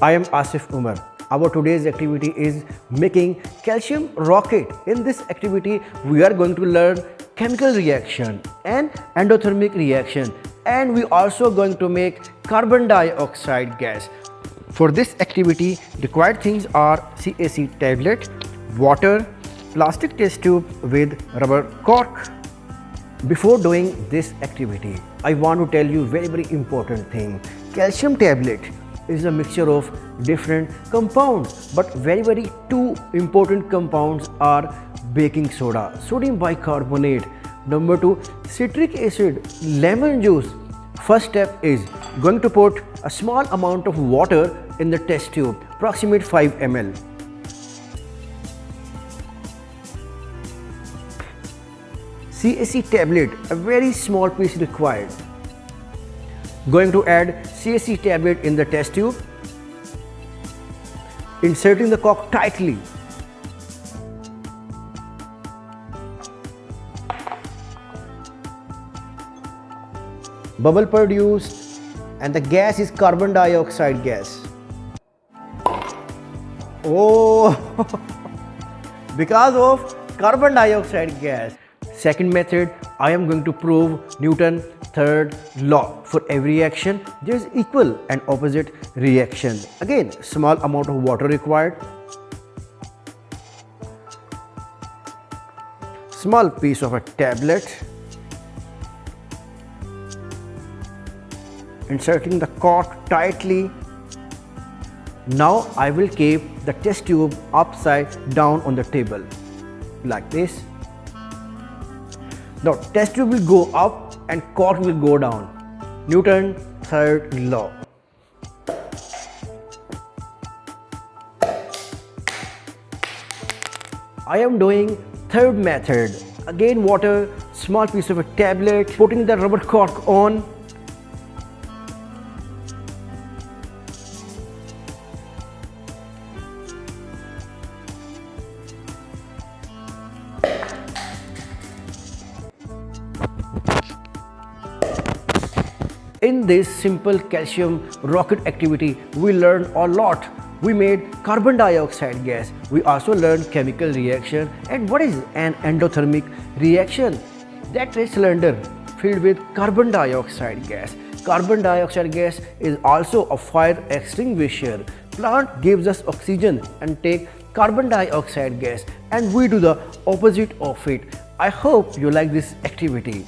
I am Asif Umar. Our today's activity is making calcium rocket. In this activity, we are going to learn chemical reaction and endothermic reaction, and we also going to make carbon dioxide gas. For this activity, required things are CAC tablet, water, plastic test tube with rubber cork. Before doing this activity, I want to tell you very important thing. Calcium tablet is a mixture of different compounds, but very two important compounds are baking soda, sodium bicarbonate, number 2 citric acid, lemon juice. First step is going to put a small amount of water in the test tube, approximate 5 ml. CAC tablet, a very small piece required. Going to add CAC tablet in the test tube, inserting the cork tightly. Bubble produced and the gas is carbon dioxide gas. Oh, because of carbon dioxide gas. Second method, I am going to prove Newton's third law. For every action, there is equal and opposite reaction. Again, small amount of water required. Small piece of a tablet. Inserting the cork tightly. Now I will keep the test tube upside down on the table like this. Now test tube will go up and cork will go down. Newton's third law. I am doing third method. Again water, small piece of a tablet, putting the rubber cork on. In this simple calcium rocket activity, we learned a lot. We made carbon dioxide gas. We also learned chemical reaction and what is an endothermic reaction. That is cylinder filled with carbon dioxide gas. Carbon dioxide gas is also a fire extinguisher. Plant gives us oxygen and take carbon dioxide gas, and we do the opposite of it. I hope you like this activity.